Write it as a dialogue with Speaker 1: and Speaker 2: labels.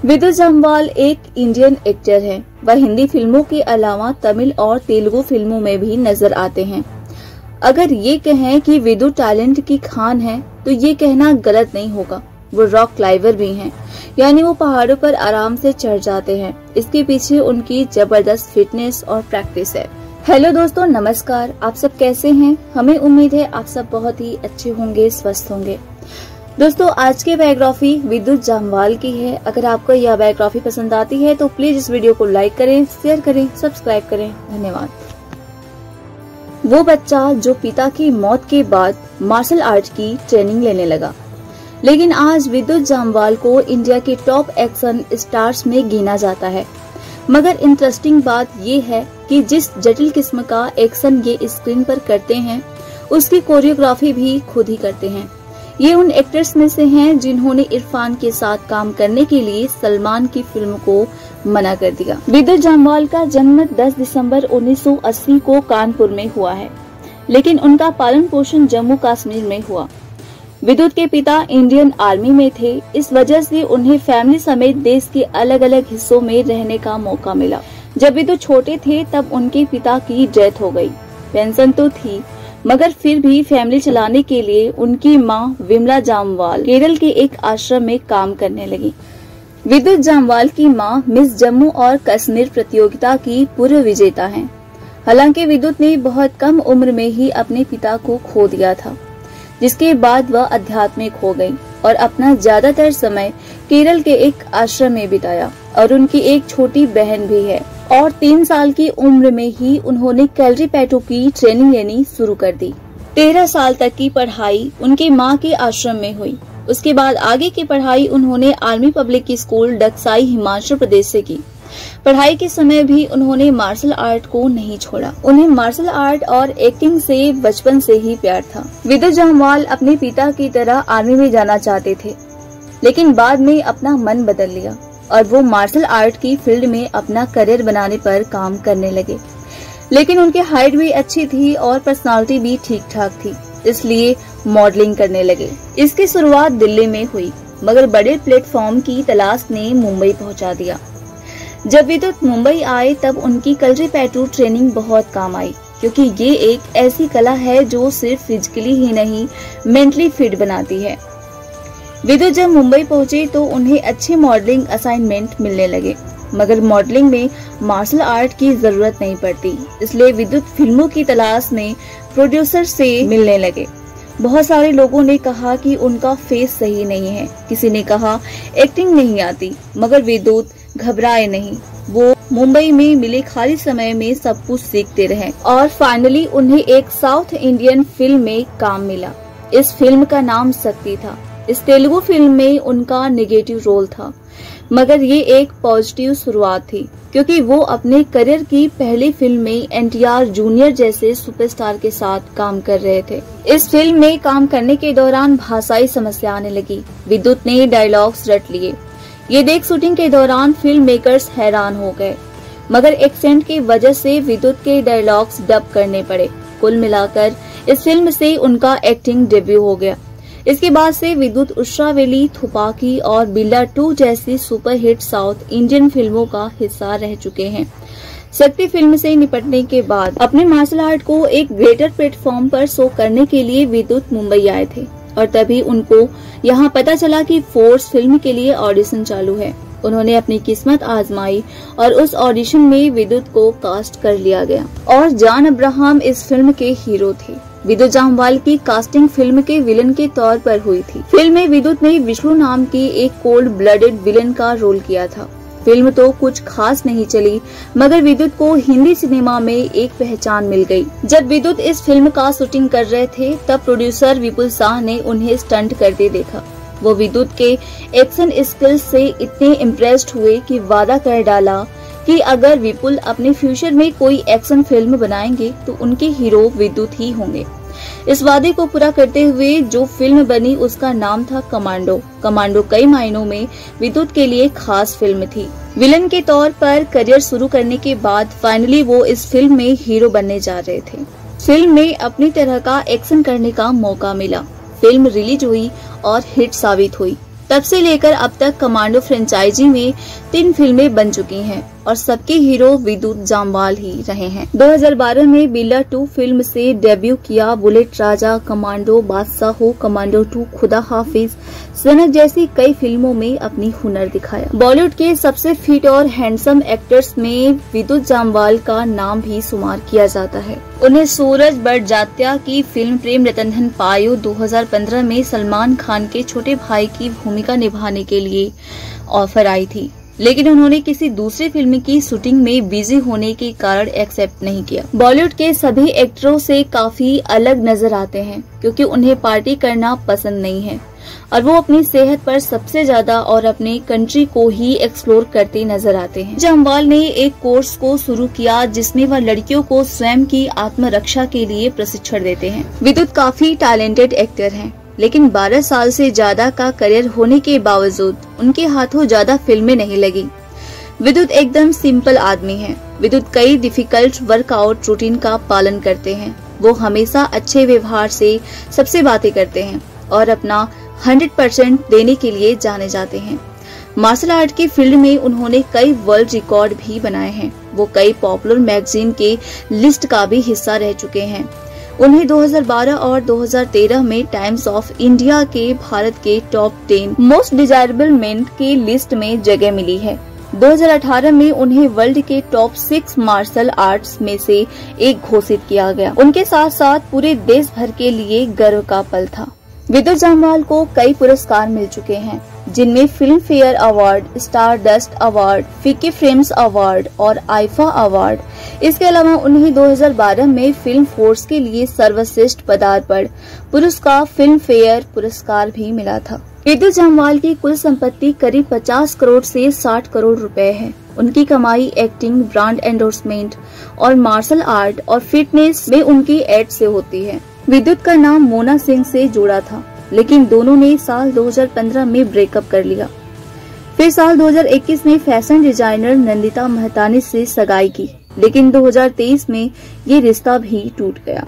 Speaker 1: विदुत जामवाल एक Indian actor है। वह हिंदी फिल्मों के अलावा तमिल और तेलुगु फिल्मों में भी नजर आते हैं। अगर ये कहें कि विदुत टैलेंट की खान है तो ये कहना गलत नहीं होगा। वो रॉक क्लाइंबर भी हैं, यानी वो पहाड़ों पर आराम से चढ़ जाते हैं। इसके पीछे उनकी जबरदस्त फिटनेस और प्रैक्टिस है। हेलो दोस्तों, नमस्कार। आप सब कैसे हैं? हमें उम्मीद है आप सब बहुत ही अच्छे होंगे, स्वस्थ होंगे। दोस्तों, आज की बायोग्राफी विदुत जामवाल की है। अगर आपको यह बायोग्राफी पसंद आती है तो प्लीज इस वीडियो को लाइक करें, शेयर करें, सब्सक्राइब करें। धन्यवाद। वो बच्चा जो पिता की मौत के बाद मार्शल आर्ट की ट्रेनिंग लेने लगा, लेकिन आज विदुत जामवाल को इंडिया के टॉप एक्शन स्टार्स में गिना जाता है। मगर इंटरेस्टिंग बात ये है कि जिस जटिल किस्म का एक्शन ये स्क्रीन पर करते हैं, उसकी कोरियोग्राफी भी खुद ही करते हैं। ये उन एक्टर्स में से हैं जिन्होंने इरफान के साथ काम करने के लिए सलमान की फिल्म को मना कर दिया। विदुत जामवाल का जन्म 10 दिसंबर 1980 को कानपुर में हुआ है, लेकिन उनका पालन पोषण जम्मू कश्मीर में हुआ। विदुत के पिता इंडियन आर्मी में थे, इस वजह से उन्हें फैमिली समेत देश के अलग अलग हिस्सों में रहने का मौका मिला। जब विदुत छोटे थे तब उनके पिता की डेथ हो गई। पेंशन तो थी, मगर फिर भी फैमिली चलाने के लिए उनकी मां विमला जामवाल केरल के एक आश्रम में काम करने लगी। विदुत जामवाल की मां मिस जम्मू और कश्मीर प्रतियोगिता की पूर्व विजेता हैं। हालांकि विदुत ने बहुत कम उम्र में ही अपने पिता को खो दिया था, जिसके बाद वह आध्यात्मिक हो गई और अपना ज्यादातर समय केरल के एक आश्रम में बिताया। और उनकी एक छोटी बहन भी है और 3 साल की उम्र में ही उन्होंने कैलरीपैटो की ट्रेनिंग लेनी शुरू कर दी। 13 साल तक की पढ़ाई उनकी मां के आश्रम में हुई। उसके बाद आगे की पढ़ाई उन्होंने army public school डक्साई Himachal Pradesh से की। पढ़ाई के समय भी उन्होंने मार्शल आर्ट को नहीं छोड़ा। उन्हें मार्शल आर्ट और एक्टिंग से बचपन से ही प्यार था। विदुत जामवाल अपने पिता की तरह आर्मी में जाना चाहते थे, लेकिन बाद में अपना मन बदल लिया और वो मार्शल आर्ट की फील्ड में अपना करियर बनाने पर काम करने लगे। लेकिन उनकी हाइट भी अच्छी थी और पर्सनालिटी भी ठीक ठाक थी, इसलिए मॉडलिंग करने लगे। इसकी शुरुआत दिल्ली में हुई, मगर बड़े प्लेटफॉर्म की तलाश ने मुंबई पहुंचा दिया। जब विदुत मुंबई आए तब उनकी कैलरीपैटो ट्रेनिंग बहुत काम आई, क्योंकि ये एक ऐसी कला है जो सिर्फ फिजिकली ही नहीं, मेंटली फिट बनाती है। विदुत जब मुंबई पहुंचे तो उन्हें अच्छे मॉडलिंग असाइनमेंट मिलने लगे, मगर मॉडलिंग में मार्शल आर्ट की जरूरत नहीं पड़ती, इसलिए विदुत फिल्मों की तलाश में प्रोड्यूसर से मिलने लगे। बहुत सारे लोगों ने कहा कि उनका फेस सही नहीं है, किसी ने कहा एक्टिंग नहीं आती, मगर विदुत घबराए नहीं। वो मुंबई में मिले खाली समय में सब कुछ सीखते रहे और फाइनली उन्हें एक साउथ इंडियन फिल्म में काम मिला। इस फिल्म का नाम शक्ति था। इस तेलुगु फिल्म में उनका नेगेटिव रोल था, मगर ये एक पॉजिटिव शुरुआत थी, क्योंकि वो अपने करियर की पहली फिल्म में NTR जूनियर जैसे सुपरस्टार के साथ काम कर रहे थे। इस फिल्म में काम करने के दौरान भाषाई समस्या आने लगी। विदुत ने डायलॉग्स रट लिए। ये देख शूटिंग के दौरान फिल्म मेकर्स हैरान हो गए, मगर एक्सेंट की वजह से विदुत के डायलॉग्स डब करने पड़े। कुल मिलाकर इस फिल्म से उनका एक्टिंग डेब्यू हो गया। इसके बाद से विदुत उषावेली, थुपाकी और बिल्ला 2 जैसी सुपरहिट साउथ इंडियन फिल्मों का हिस्सा रह चुके हैं। शक्ति फिल्म से निपटने के बाद अपने मार्शल आर्ट को एक ग्रेटर प्लेटफॉर्म पर शो करने के लिए विदुत मुंबई आए थे और तभी उनको यहाँ पता चला कि फोर्स फिल्म के लिए ऑडिशन चालू है। उन्होंने अपनी किस्मत आजमाई और उस ऑडिशन में विदुत को कास्ट कर लिया गया और जॉन अब्राहम इस फिल्म के हीरो थे। विदुत जामवाल की कास्टिंग फिल्म के विलन के तौर पर हुई थी। फिल्म में विदुत ने विष्णु नाम के एक कोल्ड ब्लडेड विलन का रोल किया था। फिल्म तो कुछ खास नहीं चली, मगर विदुत को हिंदी सिनेमा में एक पहचान मिल गई। जब विदुत इस फिल्म का शूटिंग कर रहे थे तब प्रोड्यूसर विपुल शाह ने उन्हें स्टंट करते देखा। वो विदुत के एक्शन स्किल्स से इतने इम्प्रेस्ड हुए कि वादा कर डाला कि अगर विपुल अपने फ्यूचर में कोई एक्शन फिल्म बनाएंगे तो उनके हीरो विदुत ही होंगे। इस वादे को पूरा करते हुए जो फिल्म बनी उसका नाम था कमांडो। कमांडो कई मायनों में विदुत के लिए खास फिल्म थी। विलन के तौर पर करियर शुरू करने के बाद फाइनली वो इस फिल्म में हीरो बनने जा रहे थे। फिल्म में अपनी तरह का एक्शन करने का मौका मिला। फिल्म रिलीज हुई और हिट साबित हुई। तब से लेकर अब तक कमांडो फ्रेंचाइजी में 3 फिल्में बन चुकी हैं और सबके हीरो विद्युत जामवाल ही रहे हैं। 2012 में बिल्ला 2 फिल्म से डेब्यू किया बुलेट राजा, कमांडो, बादशाह हो, कमांडो 2, खुदा हाफिज, सनक जैसी कई फिल्मों में अपनी हुनर दिखाया। बॉलीवुड के सबसे फिट और हैंडसम एक्टर्स में विद्युत जामवाल का नाम भी शुमार किया जाता है। उन्हें सूरज बड़जात्या की फिल्म प्रेम रतन धन पायो 2015 में सलमान खान के छोटे भाई की भूमिका निभाने के लिए ऑफर आई थी, लेकिन उन्होंने किसी दूसरी फिल्म की शूटिंग में बिजी होने के कारण एक्सेप्ट नहीं किया। बॉलीवुड के सभी एक्टरों से काफी अलग नजर आते हैं क्योंकि उन्हें पार्टी करना पसंद नहीं है और वो अपनी सेहत पर सबसे ज्यादा और अपने कंट्री को ही एक्सप्लोर करते नजर आते हैं। जामवाल ने एक कोर्स को शुरू किया जिसमें वह लड़कियों को स्वयं की आत्मरक्षा के लिए प्रशिक्षण देते हैं। विद्युत काफी टैलेंटेड एक्टर हैं, लेकिन 12 साल से ज्यादा का करियर होने के बावजूद उनके हाथों ज्यादा फिल्में नहीं लगी। विद्युत एकदम सिंपल आदमी हैं। विद्युत कई डिफिकल्ट वर्कआउट रूटीन का पालन करते हैं। वो हमेशा अच्छे व्यवहार से सबसे बातें करते हैं और अपना 100% देने के लिए जाने जाते हैं। मार्शल आर्ट की फील्ड में उन्होंने कई वर्ल्ड रिकॉर्ड भी बनाए हैं। वो कई पॉपुलर मैगजीन के लिस्ट का भी हिस्सा रह चुके हैं। उन्हें 2012 और 2013 में टाइम्स ऑफ इंडिया के भारत के टॉप 10 मोस्ट डिजायरेबल मेन की लिस्ट में जगह मिली है। 2018 में उन्हें वर्ल्ड के टॉप 6 मार्शल आर्ट्स में से एक घोषित किया गया। उनके साथ साथ पूरे देश भर के लिए गर्व का पल था। विद्युत जामवाल को कई पुरस्कार मिल चुके हैं, जिनमें film fair award, star dust award, फीकी फ्रेम्स अवार्ड और आईफा अवार्ड। इसके अलावा उन्हें 2012 में फिल्म फोर्स के लिए सर्वश्रेष्ठ पदार्पण पुरस्कार फिल्म फेयर पुरस्कार भी मिला था। विद्युत जामवाल की कुल संपत्ति करीब 50 करोड़ से 60 करोड़ रुपए है। उनकी कमाई एक्टिंग, ब्रांड एंडोर्समेंट और मार्शल आर्ट और फिटनेस में उनकी एड से होती है। विद्युत का नाम मोना सिंह से जुड़ा था, लेकिन दोनों ने साल 2015 में ब्रेकअप कर लिया। फिर साल 2021 में फैशन डिजाइनर नंदिता महतानी से सगाई की, लेकिन 2023 में ये रिश्ता भी टूट गया।